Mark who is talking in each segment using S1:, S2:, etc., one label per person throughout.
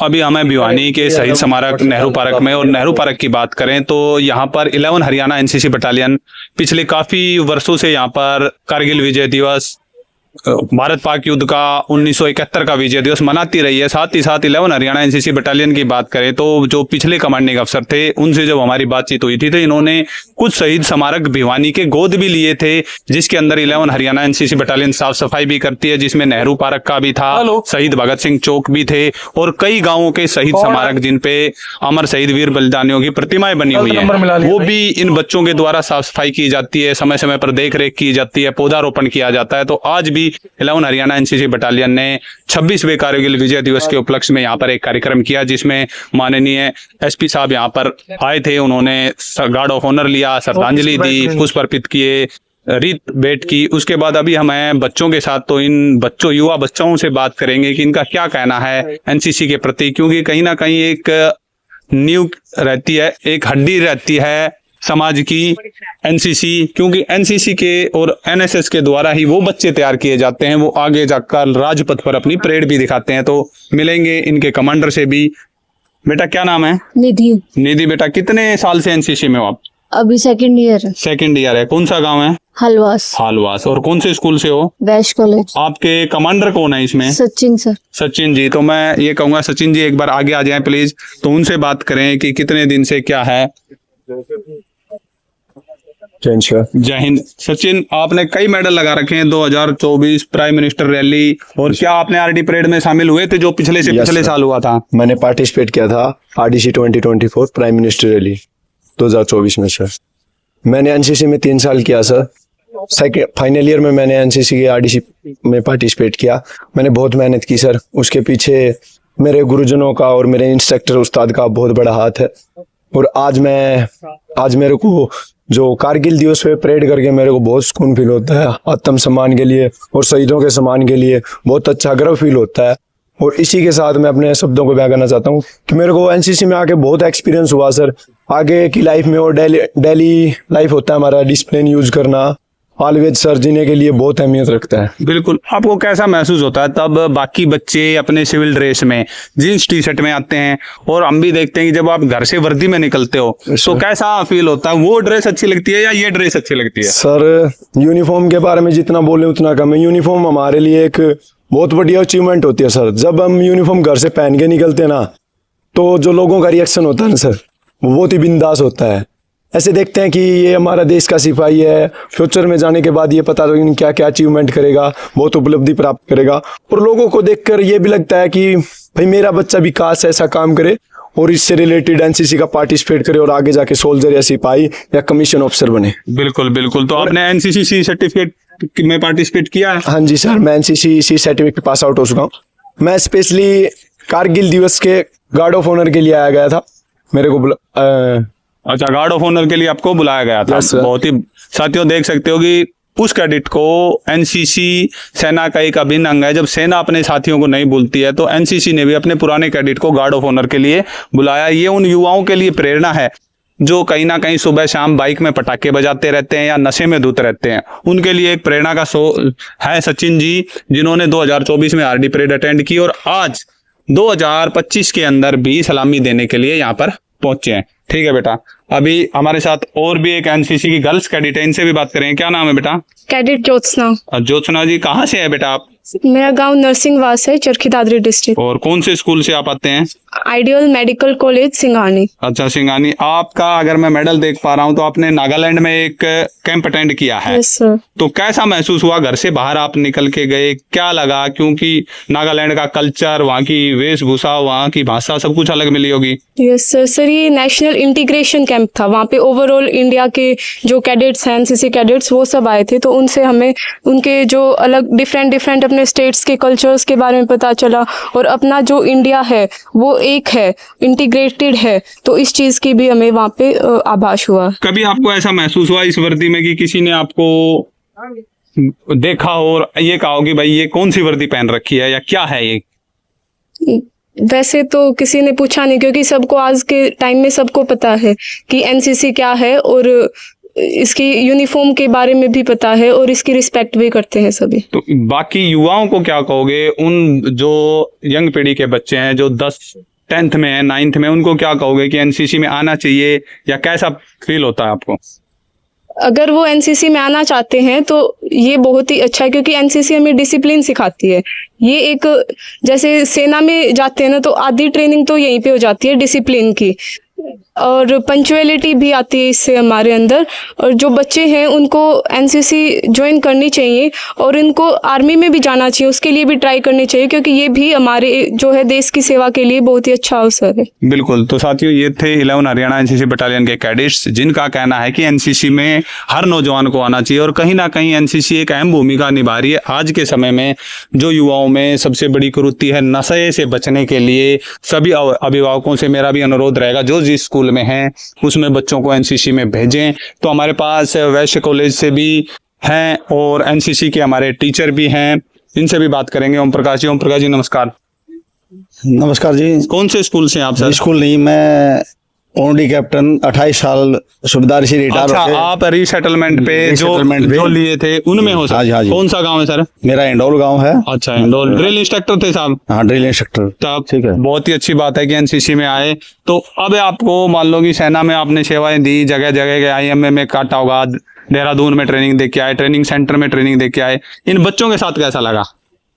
S1: अभी हमें भिवानी के शहीद स्मारक नेहरू पार्क में, और नेहरू पार्क की बात करें तो यहाँ पर 11 हरियाणा एनसीसी बटालियन पिछले काफी वर्षों से यहाँ पर कारगिल विजय दिवस, भारत पाक युद्ध का 1971 का विजय दिवस मनाती रही है। साथ ही साथ 11 हरियाणा एनसीसी बटालियन की बात करें तो जो पिछले कमांडिंग अफसर थे उनसे जब हमारी बातचीत हुई थी तो इन्होंने कुछ शहीद स्मारक भिवानी के गोद भी लिए थे, जिसके अंदर 11 हरियाणा एनसीसी बटालियन साफ सफाई भी करती है, जिसमें नेहरू पार्क का भी था, शहीद भगत सिंह चौक भी थे, और कई गाँवों के शहीद स्मारक जिन पे अमर शहीद वीर बलिदानियों की प्रतिमाएं बनी हुई है, वो भी इन बच्चों के द्वारा साफ सफाई की जाती है, समय समय पर देख रेख की जाती है, पौधारोपण किया जाता है। तो आज भी 11 हरियाणा एनसीसी बटालियन ने 26वें कारगिल विजय दिवस के उपलक्ष्य में यहाँ पर एक कार्यक्रम किया, जिसमें माननीय एसपी साहब यहाँ पर आए थे। उन्होंने गार्ड ऑफ ऑनर लिया, श्रद्धांजलि दी, पुष्प अर्पित किए, रीत भेंट की। उसके बाद अभी हमें बच्चों के साथ तो इन बच्चों युवा बच्चों से बात करेंगे कि इनका क्या कहना है एनसीसी के प्रति, क्योंकि कहीं ना कहीं एक नींव रहती है, एक हड्डी रहती है समाज की एनसीसी, क्योंकि एनसीसी के और एनएसएस के द्वारा ही वो बच्चे तैयार किए जाते हैं, वो आगे जाकर राजपथ पर अपनी परेड भी दिखाते हैं। तो मिलेंगे इनके कमांडर से भी। बेटा क्या नाम है?
S2: निधि।
S1: निधि बेटा, कितने साल से एनसीसी में हो आप?
S2: अभी सेकंड ईयर है।
S1: सेकंड ईयर है। कौन सा गांव है?
S2: हलवास।
S1: हलवास। और कौन से स्कूल से हो?
S2: वैश कॉलेज।
S1: आपके कमांडर कौन है इसमें?
S2: सचिन सर।
S1: सचिन जी। तो मैं ये कहूंगा सचिन जी एक बार आगे आ जाएं प्लीज, तो उनसे बात करें कि कितने दिन से क्या है। जय हिंद। सचिन, आपने कई मेडल लगा रखे हैं, 2024 प्राइम मिनिस्टर रैली, और क्या आपने आरडी परेड में शामिल हुए थे जो पिछले साल हुआ था?
S3: मैंने पार्टिसिपेट किया था आरडीसी 2024 प्राइम मिनिस्टर रैली 2024 में सर। मैंने एनसीसी में 3 साल किया सर। सेकेंड फाइनल ईयर में मैंने एनसीसी के आरडीसी में पार्टिसिपेट किया। मैंने बहुत मेहनत की सर। उसके पीछे मेरे गुरुजनों का और मेरे इंस्ट्रक्टर उस्ताद का बहुत बड़ा हाथ है। और आज मेरे को जो कारगिल दिवस पे परेड करके मेरे को बहुत सुकून फील होता है, आत्म सम्मान के लिए और शहीदों के सम्मान के लिए बहुत अच्छा गर्व फील होता है। और इसी के साथ मैं अपने शब्दों को बयां करना चाहता हूँ कि मेरे को एनसीसी में आके बहुत एक्सपीरियंस हुआ सर। आगे की लाइफ में और डेली लाइफ होता है हमारा डिसिप्लिन यूज करना, ऑलवेज सर जीने के लिए बहुत अहमियत रखता है।
S1: बिल्कुल। आपको कैसा महसूस होता है तब बाकी बच्चे अपने सिविल ड्रेस में जींस टी शर्ट में आते हैं, और हम भी देखते हैं कि जब आप घर से वर्दी में निकलते हो तो कैसा फील होता है? वो ड्रेस अच्छी लगती है या ये ड्रेस अच्छी लगती है?
S3: सर यूनिफॉर्म के बारे में जितना बोले उतना कम है। यूनिफॉर्म हमारे लिए एक बहुत बढ़िया अचीवमेंट होती है सर। जब हम यूनिफॉर्म घर से पहन के निकलते हैं ना, तो जो लोगों का रिएक्शन होता है ना सर, वो बहुत ही बिंदास होता है। ऐसे देखते हैं कि ये हमारा देश का सिपाही है, फ्यूचर में जाने के बाद ये पता नहीं क्या क्या अचीवमेंट करेगा, बहुत उपलब्धि प्राप्त करेगा। और लोगों को देखकर ये भी लगता है कि भाई मेरा बच्चा भी काश ऐसा काम करे और इससे रिलेटेड एनसीसी का पार्टिसिपेट करे और आगे जाके सोल्जर या सिपाही या कमीशन ऑफिसर बने।
S1: बिल्कुल बिल्कुल। तो आपने एनसीसी सर्टिफिकेट में पार्टिसिपेट किया है?
S3: हाँ जी सर, मैं एनसीसी सर्टिफिकेट पास आउट हो चुका हूँ। मैं स्पेशली कारगिल दिवस के गार्ड ऑफ ऑनर के लिए आया गया था। मेरे को
S1: अच्छा, गार्ड ऑफ ऑनर के लिए आपको बुलाया गया था। बहुत ही साथियों देख सकते हो कि उस कैडेट को एनसीसी सेना का एक अभिन्न अंग है। जब सेना अपने साथियों को नहीं बुलाती है तो एनसीसी ने भी अपने पुराने कैडेट को गार्ड ऑफ ऑनर के लिए बुलाया। ये उन युवाओं के लिए प्रेरणा है जो कहीं ना कहीं सुबह शाम बाइक में पटाखे बजाते रहते हैं या नशे में धुत रहते हैं। उनके लिए एक प्रेरणा का शो है सचिन जी, जिन्होंने 2024 में आरडी परेड अटेंड की और आज 2025 के अंदर भी सलामी देने के लिए यहाँ पर पहुंचे हैं। ठीक है बेटा, अभी हमारे साथ और भी एक एनसीसी की गर्ल्स कैडेट है, इनसे भी बात करें। क्या नाम है बेटा?
S2: कैडेट ज्योत्सना।
S1: ज्योत्सना जी, कहाँ से है बेटा आप?
S2: मेरा गांव नरसिंहवास है, चरखी दादरी डिस्ट्रिक्ट।
S1: और कौन से स्कूल से आप आते हैं?
S2: Ideal medical college Singhani.
S1: अच्छा, सिंघानी। आपका अगर मैं मेडल देख पा रहा हूँ तो आपने नागालैंड में एक कैंप अटेंड किया है।
S2: Yes sir.
S1: तो कैसा महसूस हुआ? घर से बाहर आप निकल के गए, क्या लगा? क्योंकि नागालैंड का कल्चर, वहाँ की वेशभूषा, वहाँ की भाषा सब कुछ अलग मिली होगी।
S2: Yes sir. सर ये नेशनल इंटीग्रेशन कैंप था। वहाँ पे ओवरऑल इंडिया के जो कैडेट्स हैं, एनसीसी कैडेट्स, वो सब आए थे। तो उनसे हमें उनके जो अलग डिफरेंट अपने स्टेट्स के कल्चर्स के बारे में पता चला, और अपना जो इंडिया है वो एक है, इंटीग्रेटेड है। तो इस चीज की भी हमें वहाँ पे आभास हुआ।
S1: कभी आपको ऐसा महसूस हुआ इस वर्दी में कि किसी ने आपको देखा और ये कहा हो कि भाई ये कौन सी वर्दी पहन रखी है या क्या है ये?
S2: वैसे तो किसी ने पूछा नहीं, क्योंकि सबको आज के टाइम में सबको पता है कि एनसीसी क्या है, और इसकी यूनिफॉर्म के बारे में भी पता है और इसकी रिस्पेक्ट भी करते हैं सभी।
S1: तो बाकी युवाओं को क्या कहोगे, उन जो यंग पीढ़ी के बच्चे हैं जो 10 10th में है, 9th में, उनको क्या कहोगे कि एनसीसी में आना चाहिए या कैसा फील होता है आपको?
S2: अगर वो एनसीसी में आना चाहते हैं तो ये बहुत ही अच्छा है, क्योंकि एनसीसी हमें डिसिप्लिन सिखाती है। ये एक, जैसे सेना में जाते हैं ना, तो आधी ट्रेनिंग तो यहीं पे हो जाती है डिसिप्लिन की, और पंक्चुअलिटी भी आती है इससे हमारे अंदर। और जो बच्चे हैं उनको एनसीसी ज्वाइन करनी चाहिए, और इनको आर्मी में भी जाना चाहिए, उसके लिए भी ट्राई करनी चाहिए, क्योंकि ये भी हमारे जो है देश की सेवा के लिए बहुत ही अच्छा अवसर है।
S1: बिल्कुल। तो साथियों, ये थे 11 हरियाणा एनसीसी बटालियन के कैडेट्स, जिनका कहना है कि एनसीसी में हर नौजवान को आना चाहिए, और कहीं ना कहीं एनसीसी एक अहम भूमिका निभा रही है आज के समय में। जो युवाओं में सबसे बड़ी कुरीति है नशे से बचने के लिए सभी अभिभावकों से मेरा भी अनुरोध रहेगा, जो जिस स्कूल में हैं उसमें बच्चों को एनसीसी में भेजें। तो हमारे पास वैश्य कॉलेज से भी हैं और एनसीसी के हमारे टीचर भी हैं, इनसे भी बात करेंगे। ओम प्रकाश जी, नमस्कार।
S4: नमस्कार जी।
S1: कौन से स्कूल से हैं आप सर?
S4: स्कूल नहीं, मैं ओनली कैप्टन 28 साल सूबेदार से रिटायर
S1: अच्छा,
S4: होके
S1: आप रीसेटलमेंट पे जो लिए थे उनमें हो सर?
S4: हाँ जी, हाँ जी।
S1: कौन सा गांव है सर?
S4: मेरा इंडोल गांव है।
S1: अच्छा, इंदौर। ड्रिल इंस्ट्रक्टर थे साहब?
S4: हाँ, ड्रिल इंस्ट्रक्टर।
S1: तब
S4: ठीक है।
S1: बहुत ही अच्छी बात है कि एनसीसी में आए। तो अब आपको मान लो कि सेना में आपने सेवाएं दी, जगह जगह के आईएमए में काटा होगा, देहरादून में ट्रेनिंग दे के आए, ट्रेनिंग सेंटर में ट्रेनिंग दे के आए, इन बच्चों के साथ कैसा लगा?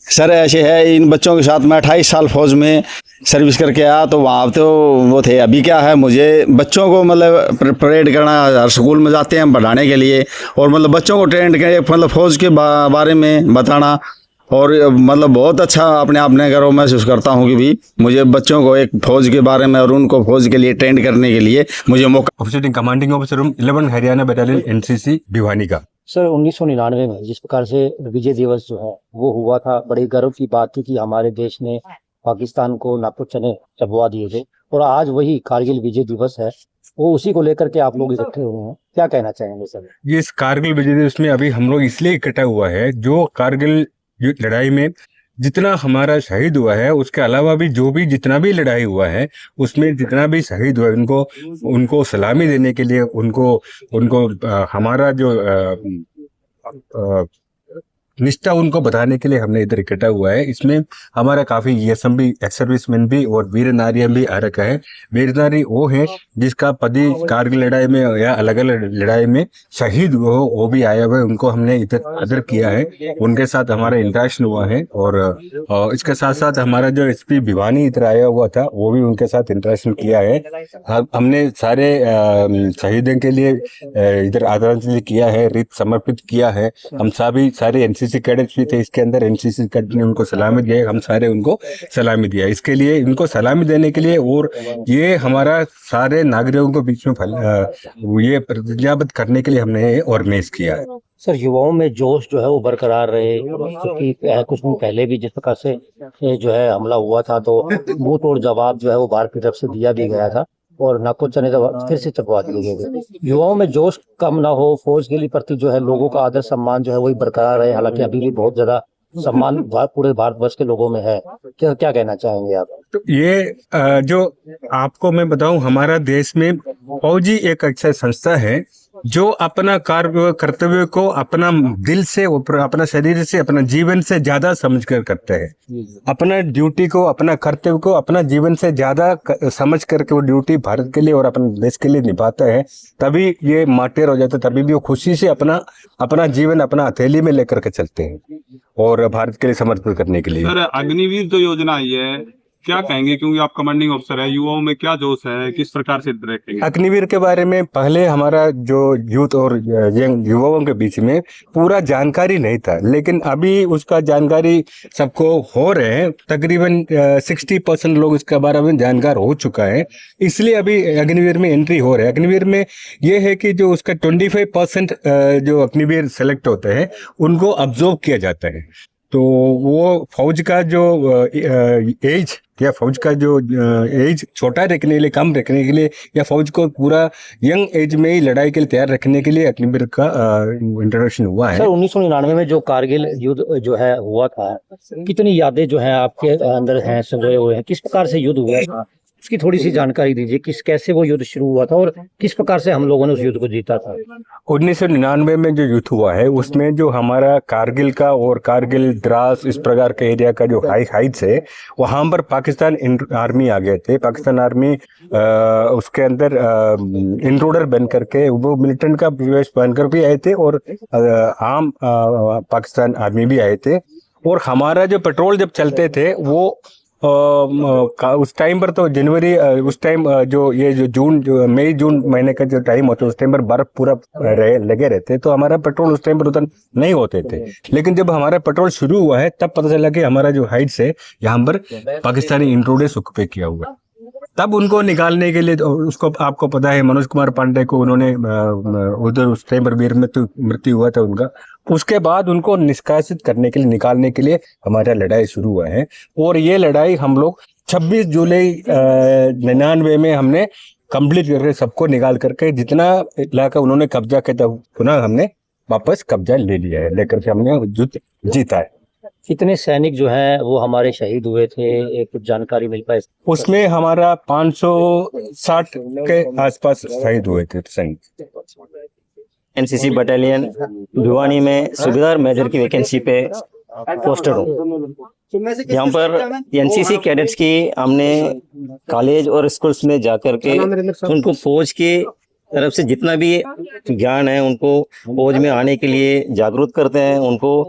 S4: सर ऐसे है, इन बच्चों के साथ मैं 28 साल फौज में सर्विस करके आया, तो वहाँ तो वो थे। अभी क्या है, मुझे बच्चों को मतलब परेड करना, हर स्कूल में जाते हैं हम बढ़ाने के लिए, और मतलब बच्चों को ट्रेंड के मतलब फौज के बारे में बताना, और मतलब बहुत अच्छा अपने आप ने गर्व महसूस करता हूँ कि भी मुझे बच्चों को एक फौज के बारे में और उनको फौज के लिए ट्रेंड करने के लिए मुझे मौका।
S5: Officer commanding officer 11 Haryana battalion NCC Bhiwani का।
S6: सर 1999 में जिस प्रकार से विजय दिवस जो है वो हुआ था, बड़ी गर्व की बात थी कि हमारे देश ने पाकिस्तान को नाको चने चबवा दिए थे, और आज वही कारगिल विजय दिवस है, वो उसी को लेकर के आप लोग इकट्ठे हुए हैं। क्या कहना चाहेंगे सर?
S5: ये इस कारगिल विजय दिवस में अभी हम लोग इसलिए इकट्ठा हुआ है, जो कारगिल लड़ाई में जितना हमारा शहीद हुआ है, उसके अलावा भी जो भी जितना भी लड़ाई हुआ है उसमें जितना भी शहीद हुआ है उनको सलामी देने के लिए, उनको हमारा जो निष्ठा उनको बताने के लिए हमने इधर इकट्ठा हुआ है। इसमें हमारा काफी ईएसएम एक्स सर्विसमैन भी और वीर नारियां भी आ रखा है। वीर नारी वो है जिसका पति कारगिल लड़ाई में या अलग अलग लड़ाई में शहीद हो, वो भी आया हुआ है, उनको हमने इधर अदर किया है, उनके साथ हमारा इंटरेक्शन हुआ है। और इसके साथ साथ हमारा जो एसपी भिवानी इधर आया हुआ था, वो भी उनके साथ इंटरेक्शन किया है। हमने सारे शहीदों के लिए इधर आदरांजलि किया है, रीत समर्पित किया है। हम सभी सारे एनसीसी कैडेट्स भी थे इसके अंदर, एनसीसी कैडेट ने उनको सलामी दिया, हम सारे उनको सलामी दिया। इसके लिए इनको सलामी देने के लिए और ये हमारा सारे नागरिकों के बीच में ये प्रतिज्ञाबद्ध करने के लिए हमने ऑर्गेनाइज किया है।
S6: सर युवाओं में जोश जो है वो बरकरार रहे, क्योंकि कुछ दिन पहले भी जिस प्रकार से जो है हमला हुआ था, तो मुंह तोड़ जवाब जो है वो भारत की तरफ से दिया भी गया था, और नाको चने फिर से चबवा दिए गए। युवाओं में जोश कम ना हो, फौज के लिए प्रति जो है लोगों का आदर सम्मान जो है वही बरकरार रहे। हालांकि अभी भी बहुत ज्यादा सम्मान पूरे भारतवर्ष के लोगों में है। क्या क्या चाहेंगे आप?
S5: तो ये जो आपको मैं बताऊं, हमारा देश में फौजी एक अच्छा संस्था है जो अपना कार्य कर्तव्य को अपना दिल से, अपना शरीर से, अपना जीवन से ज्यादा समझकर करते हैं। अपना ड्यूटी को, अपना कर्तव्य को अपना जीवन से ज्यादा समझ करके वो ड्यूटी भारत के लिए और अपने देश के लिए निभाता है। तभी ये मार्टियर हो जाता है, तभी भी वो खुशी से अपना जीवन अपना हथेली में लेकर के चलते हैं और भारत के लिए समर्पित करने के लिए।
S1: सर अग्निवीर जो योजना आई है, क्या कहेंगे, क्योंकि आप कमांडिंग ऑफिसर है, युवाओं में क्या जोश है, किस प्रकार से देखेंगे?
S5: अग्निवीर के बारे में पहले हमारा जो यूथ और यंग युवाओं के बीच में पूरा जानकारी नहीं था, लेकिन अभी उसका जानकारी सबको हो रहे हैं। तकरीबन 60% लोग इसके बारे में जानकार हो चुका है, इसलिए अभी अग्निवीर में एंट्री हो रहा है। अग्निवीर में ये है कि जो उसका 25% जो अग्निवीर सेलेक्ट होते हैं उनको ऑब्जर्व किया जाता है। तो वो फौज का जो एज या फौज का जो एज छोटा रखने के लिए, कम रखने के लिए, या फौज को पूरा यंग एज में ही लड़ाई के लिए तैयार रखने के लिए अग्निवीर का इंट्रोडक्शन हुआ है।
S6: सर 1999 में जो कारगिल युद्ध जो है हुआ था, कितनी यादें जो है आपके अंदर हैं, संजोए हुए हैं, किस प्रकार से युद्ध हुआ था? उसकी थोड़ी सी जानकारी दीजिए, कैसे वो युद्ध शुरू हुआ था और किस प्रकार से हम लोगों ने उस युद्ध को जीता था।
S5: 1999 में जो युद्ध हुआ है उसमें जो हमारा कारगिल का और कारगिल द्रास इस प्रकार के एरिया का जो हाइट्स है वहाँ पर पाकिस्तान आर्मी आ गए थे। पाकिस्तान आर्मी उसके अंदर इंट्रूडर बन करके वो मिलिटेंट का वेश बनकर भी आए थे और आम पाकिस्तान आर्मी भी आए थे। और हमारा जो पेट्रोल जब चलते थे वो उस टाइम पर तो जनवरी उस टाइम जो मई जून महीने का जो टाइम होता है उस टाइम पर बर्फ पूरा लगे रहते, तो हमारा पेट्रोल उस टाइम पर उतना नहीं होते थे। लेकिन जब हमारा पेट्रोल शुरू हुआ है तब पता चला कि हमारा जो हाइट्स है यहाँ पर पाकिस्तानी इंट्रूडर्स ऑक्युपाई किया हुआ। तब उनको निकालने के लिए उसको आपको पता है मनोज कुमार पांडे को उन्होंने उधर उस टाइम पर वीर मृत्यु हुआ था उनका। उसके बाद उनको निष्कासित करने के लिए निकालने के लिए हमारा लड़ाई शुरू हुआ है। और ये लड़ाई हम लोग 26 जुलाई 99 में हमने कंप्लीट करके सबको निकाल करके जितना इलाका उन्होंने कब्जा किया था पुनः हमने वापस कब्जा ले लिया है, लेकर के हमने युद्ध जीता है।
S6: कितने सैनिक जो हैं वो हमारे शहीद हुए थे, कुछ जानकारी मिल पाए?
S5: उसमें हमारा 560 के आसपास शहीद हुए थे सैनिक।
S7: एनसीसी बटालियन भिवानी में सूबेदार मेजर की वैकेंसी पे पोस्टेड हूँ। यहाँ पर एनसीसी कैडेट्स की हमने कॉलेज और स्कूल्स में जाकर के उनको फौज की तरफ से जितना भी ज्ञान है उनको फौज में आने के लिए जागरूक करते हैं, उनको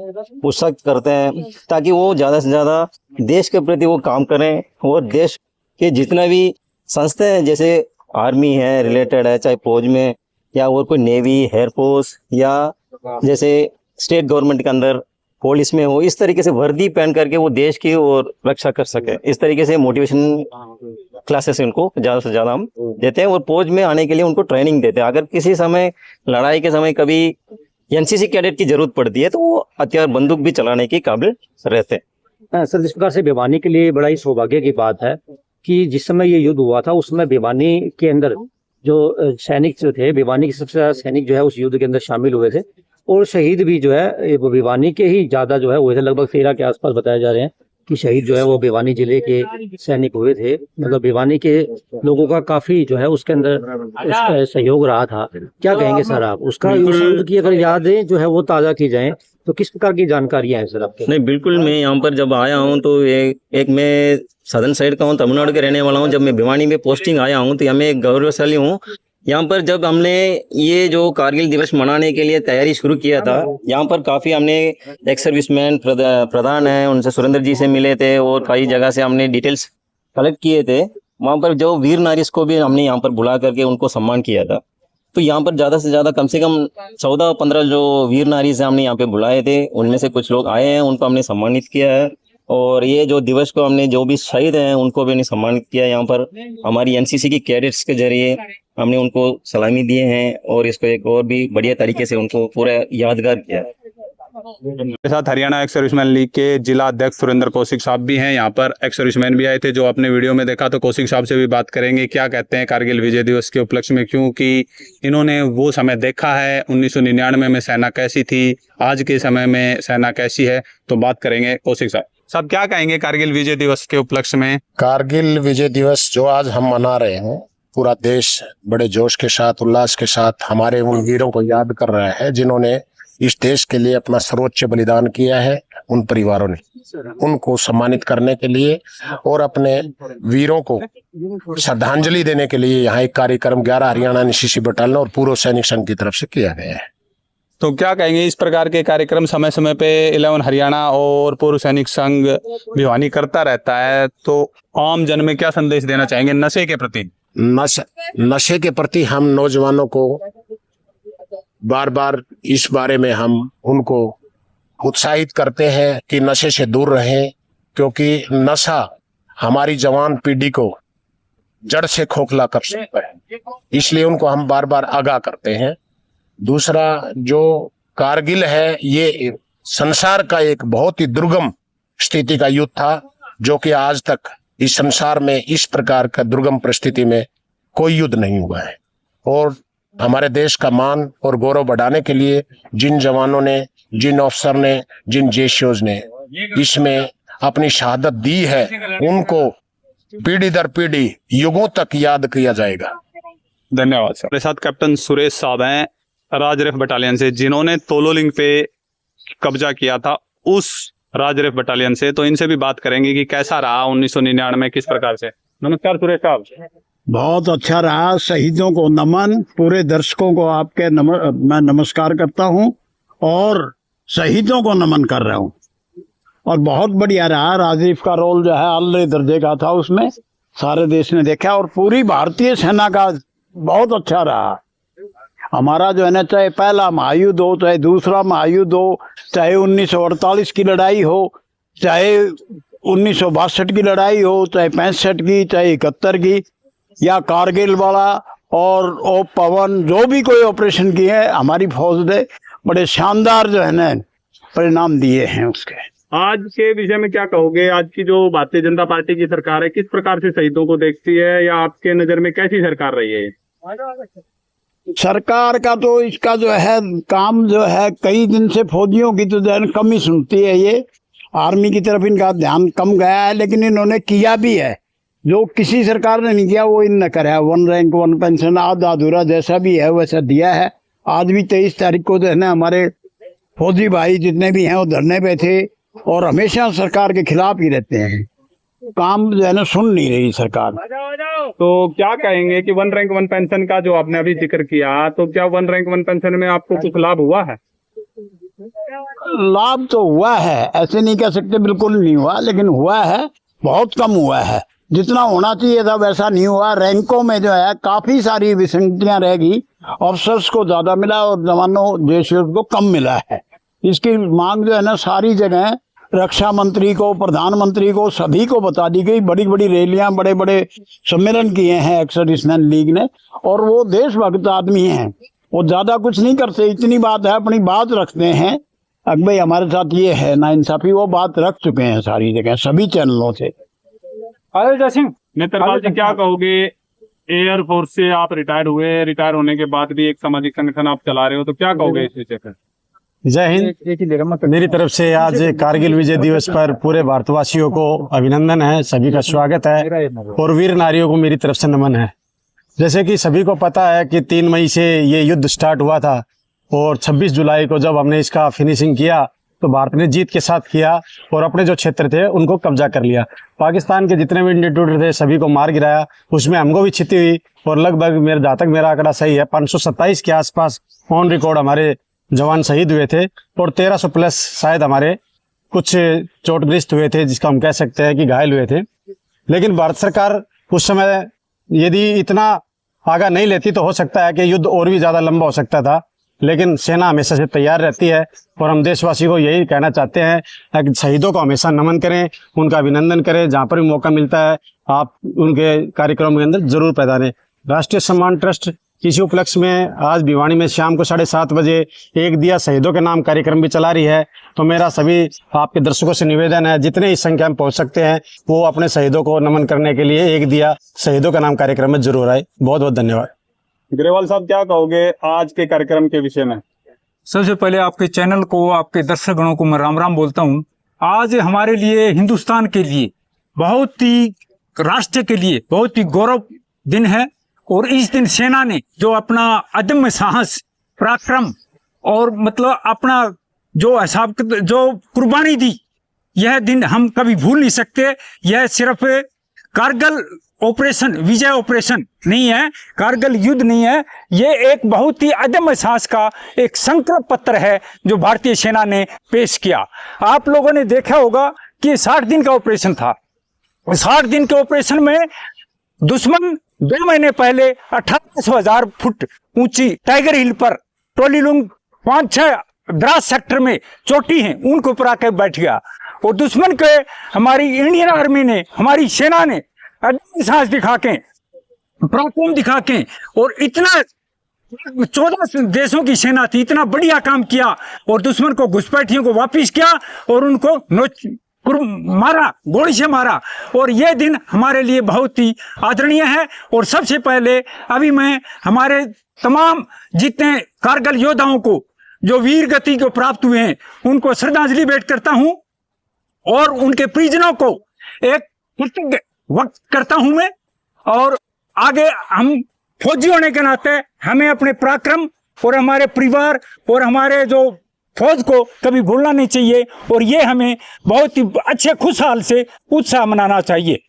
S7: उत्साहित करते हैं ताकि वो ज़्यादा से ज़्यादा देश के प्रति वो काम करें। और देश के जितना भी संस्था है जैसे आर्मी है रिलेटेड है, चाहे फौज में या और कोई नेवी एयरफोर्स या जैसे स्टेट गवर्नमेंट के अंदर पुलिस में हो, इस तरीके से वर्दी पहन करके वो देश की और रक्षा कर सके। इस तरीके से मोटिवेशन क्लासेस उनको ज़्यादा से ज़्यादा हम देते हैं और फौज में आने के लिए उनको ट्रेनिंग देते हैं। अगर किसी समय लड़ाई के समय कभी एनसीसी कैडेट की जरूरत पड़ती है तो वो हथियार बंदूक भी चलाने के काबिल रहते हैं।
S6: सर, जिस प्रकार से भिवानी के लिए बड़ा ही सौभाग्य की बात है कि जिस समय ये युद्ध हुआ था उस समय भिवानी के अंदर जो सैनिक जो थे, भिवानी के सबसे ज्यादा सैनिक जो है उस युद्ध के अंदर शामिल हुए थे और शहीद भी जो है वो भिवानी के ही ज्यादा जो है हुए थे। लगभग 13 के आसपास बताए जा रहे हैं कि शहीद जो है वो भिवानी जिले के सैनिक हुए थे। मतलब भिवानी के लोगों का काफी जो है उसके अंदर उसका सहयोग रहा था। क्या कहेंगे सर आप उसका, उस युद्ध की अगर यादें जो है वो ताजा की जाएं तो किस प्रकार की जानकारियां हैं सर आपके?
S7: नहीं, बिल्कुल। मैं यहाँ पर जब आया हूँ तो एक मैं सदर्न साइड का हूँ, तमिलनाडु के रहने वाला हूँ। जब मैं भिवानी में पोस्टिंग आया हूँ तो यहाँ मैं गौरवशाली हूँ। यहाँ पर जब हमने ये जो कारगिल दिवस मनाने के लिए तैयारी शुरू किया था, यहाँ पर काफ़ी हमने एक्स सर्विसमैन प्रधान हैं उनसे सुरेंद्र जी से मिले थे और कई जगह से हमने डिटेल्स कलेक्ट किए थे। वहाँ पर जो वीर नारीज को भी हमने यहाँ पर बुला करके उनको सम्मान किया था। तो यहाँ पर ज़्यादा से ज़्यादा कम से कम 14-15 जो वीर नारीज हैं हमने यहाँ पे बुलाए थे। उनमें से कुछ लोग आए हैं, उनको हमने सम्मानित किया है। और ये जो दिवस को हमने जो भी शहीद हैं उनको भी हमने सम्मानित किया। यहाँ पर हमारी एनसीसी की कैडेट्स के जरिए हमने उनको सलामी दिए हैं और इसको एक और भी बढ़िया तरीके से उनको पूरा यादगार किया।
S1: मेरे साथ हरियाणा एक्स सर्विसमैन लीग के जिला अध्यक्ष सुरेंद्र कौशिक साहब भी हैं। यहाँ पर एक्स सर्विसमैन भी आए थे जो आपने वीडियो में देखा, तो कौशिक साहब से भी बात करेंगे क्या कहते हैं कारगिल विजय दिवस के उपलक्ष्य में, क्योंकि इन्होंने वो समय देखा है 1999 में सेना कैसी थी, आज के समय में सेना कैसी है। तो बात करेंगे कौशिक साहब क्या कहेंगे कारगिल विजय दिवस के उपलक्ष्य में?
S8: कारगिल विजय दिवस जो आज हम मना रहे हैं, पूरा देश बड़े जोश के साथ उल्लास के साथ हमारे उन वीरों को याद कर रहा है जिन्होंने इस देश के लिए अपना सर्वोच्च बलिदान किया है। उन परिवारों ने उनको सम्मानित करने के लिए और अपने वीरों को श्रद्धांजलि देने के लिए यहाँ एक कार्यक्रम 11 हरियाणा एनसीसी बटालियन और पूर्व सैनिक संघ की तरफ से किया गया है।
S1: तो क्या कहेंगे, इस प्रकार के कार्यक्रम समय समय पे 11 हरियाणा और पूर्व सैनिक संघ भिवानी करता रहता है, तो आम जन में क्या संदेश देना चाहेंगे नशे के प्रति?
S8: नशे के प्रति हम नौजवानों को बार बार इस बारे में हम उनको उत्साहित करते हैं कि नशे से दूर रहें, क्योंकि नशा हमारी जवान पीढ़ी को जड़ से खोखला कर सकता है। इसलिए उनको हम बार बार आगाह करते हैं। दूसरा, जो कारगिल है ये संसार का एक बहुत ही दुर्गम स्थिति का युद्ध था, जो कि आज तक इस संसार में इस प्रकार का दुर्गम परिस्थिति में कोई युद्ध नहीं हुआ है। और हमारे देश का मान और गौरव बढ़ाने के लिए जिन जवानों ने, जिन अफसर ने, जिन जेसीओज ने इसमें अपनी शहादत दी है, उनको पीढ़ी दर पीढ़ी युगों तक याद किया जाएगा।
S1: धन्यवाद सर। मेरे साथ कैप्टन सुरेश साहब हैं राजरफ बटालियन से, जिन्होंने तोलोलिंग पे कब्जा किया था उस राजरफ बटालियन से। तो इनसे भी बात करेंगे कि कैसा रहा 1999 में, किस प्रकार से। नमस्कार सुरेश साहब।
S9: बहुत अच्छा रहा। शहीदों को नमन, पूरे दर्शकों को आपके मैं नमस्कार करता हूं और शहीदों को नमन कर रहा हूं। और बहुत बढ़िया रहा। राजरीफ का रोल जो है आले दर्जे का था, उसमें सारे देश ने देखा और पूरी भारतीय सेना का बहुत अच्छा रहा। हमारा जो है ना, चाहे पहला महायुद्ध हो, चाहे दूसरा महायुद्ध हो, चाहे 1948 की लड़ाई हो, चाहे 1962 की लड़ाई हो, चाहे 65 की, चाहे 71 की, या कारगिल वाला और ओ पवन, जो भी कोई ऑपरेशन किए हैं हमारी फौज ने बड़े शानदार जो है ना परिणाम दिए हैं उसके।
S1: आज के विषय में क्या कहोगे? आज की जो भारतीय जनता पार्टी की सरकार है, किस प्रकार से शहीदों को देखती है, या आपके नजर में कैसी सरकार रही है?
S9: सरकार का तो इसका जो है काम जो है, कई दिन से फौजियों की तो जो है कमी सुनती है। ये आर्मी की तरफ इनका ध्यान कम गया है, लेकिन इन्होंने किया भी है जो किसी सरकार ने नहीं किया, वो इनने करा है। 1 रैंक 1 पेंशन आधा अधूरा जैसा भी है वैसा दिया है। आज भी 23 तारीख को जो है ना हमारे फौजी भाई जितने भी हैं वो धरने पे थे और हमेशा सरकार के खिलाफ ही रहते हैं। काम जो है ना सुन नहीं रही सरकार।
S1: तो क्या कहेंगे कि 1 रैंक 1 पेंशन का जो आपने अभी जिक्र किया, तो क्या 1 रैंक 1 पेंशन में आपको कुछ लाभ हुआ है?
S9: लाभ तो हुआ है, ऐसे नहीं कह सकते बिल्कुल नहीं हुआ, लेकिन हुआ है, बहुत कम हुआ है। जितना होना चाहिए था वैसा नहीं हुआ। रैंकों में जो है काफी सारी विसंगतियां रहेगी। ऑफिसर्स को ज्यादा मिला और जवानों जैसे को कम मिला है। इसकी मांग जो है ना सारी जगह रक्षा मंत्री को, प्रधानमंत्री को, सभी को बता दी गई। बड़ी बड़ी रैलियां, बड़े बड़े सम्मेलन किए हैं एक्स सर्विसमैन लीग ने, और वो देशभक्त आदमी हैं, वो ज्यादा कुछ नहीं करते। इतनी बात है, अपनी बात रखते हैं। अब भाई हमारे साथ ये है नाइंसाफी, वो बात रख चुके हैं सारी जगह सभी चैनलों से।
S1: नेत्रपाल जी, क्या कहोगे? एयरफोर्स से आप रिटायर हुए, रिटायर होने के बाद भी एक सामाजिक संगठन आप चला रहे हो, तो क्या कहोगे इस विषय पर?
S10: जय हिंद। मेरी तरफ से आज कारगिल विजय दिवस पर पूरे भारतवासियों को अभिनंदन है, सभी का स्वागत है और वीर नारियों को मेरी तरफ से नमन है। जैसे कि सभी को पता है कि 3 मई से ये युद्ध स्टार्ट हुआ था और 26 जुलाई को जब हमने इसका फिनिशिंग किया तो भारत ने जीत के साथ किया और अपने जो क्षेत्र थे उनको कब्जा कर लिया। पाकिस्तान के जितने भी इंडिविजुअल थे सभी को मार गिराया, उसमें हमको भी क्षति हुई और लगभग जहाँ तक मेरा आंकड़ा सही है 527 के आसपास ऑन रिकॉर्ड हमारे जवान शहीद हुए थे और 1300 प्लस शायद हमारे कुछ चोटग्रस्त हुए थे, जिसका हम कह सकते हैं कि घायल हुए थे। लेकिन भारत सरकार उस समय यदि इतना आगा नहीं लेती तो हो सकता है कि युद्ध और भी ज़्यादा लंबा हो सकता था, लेकिन सेना हमेशा से तैयार रहती है और हम देशवासी को यही कहना चाहते हैं कि शहीदों को हमेशा नमन करें, उनका अभिनंदन करें। जहाँ पर भी मौका मिलता है आप उनके कार्यक्रम के अंदर जरूर पधारें। राष्ट्रीय सम्मान ट्रस्ट इसी उपलक्ष्य में आज भिवानी में शाम को 7:30 बजे एक दिया शहीदों के नाम कार्यक्रम भी चला रही है। तो मेरा सभी आपके दर्शकों से निवेदन है, जितने इस संख्या में पहुंच सकते हैं वो अपने शहीदों को नमन करने के लिए एक दिया शहीदों का नाम कार्यक्रम में जरूर आए। बहुत बहुत धन्यवाद।
S1: ग्रेवाल साहब, क्या कहोगे आज के कार्यक्रम के विषय में?
S11: सबसे पहले आपके चैनल को, आपके दर्शक गणों को मैं राम राम बोलता हूँ। आज हमारे लिए, हिंदुस्तान के लिए, बहुत ही राष्ट्र के लिए बहुत ही गौरव दिन है और इस दिन सेना ने जो अपना अदम्य साहस, पराक्रम और मतलब अपना जो हिसाब जो कुर्बानी दी, यह दिन हम कभी भूल नहीं सकते। यह सिर्फ कारगिल ऑपरेशन, विजय ऑपरेशन नहीं है, कारगिल युद्ध नहीं है, ये एक बहुत ही अदम्य साहस का एक संकल्प पत्र है जो भारतीय सेना ने पेश किया। आप लोगों ने देखा होगा कि 60 दिन का ऑपरेशन था। 60 दिन के ऑपरेशन में दुश्मन 2 महीने पहले 18,000 फुट ऊंची टाइगर हिल पर टोलीलुंग 5-6 द्रास सेक्टर में चोटी है, उनको ऊपर आकर बैठ गया और दुश्मन के हमारी इंडियन आर्मी ने, हमारी सेना ने साहस दिखा के, पराक्रम दिखा के और इतना 14 देशों की सेना थी, इतना बढ़िया काम किया और दुश्मन को घुसपैठियों को वापिस किया और उनको मारा, गोली से मारा। और यह दिन हमारे लिए बहुत ही आदरणीय है। और सबसे पहले अभी मैं हमारे तमाम जितने कारगिल योद्धाओं को जो वीर गति को प्राप्त हुए हैं उनको श्रद्धांजलि भेंट करता हूं और उनके परिजनों को एक वक्त करता हूं मैं। और आगे हम फौजी होने के नाते हमें अपने पराक्रम और हमारे परिवार और हमारे जो फौज को कभी भूलना नहीं चाहिए, और ये हमें बहुत ही अच्छे खुशहाल से उत्साह मनाना चाहिए।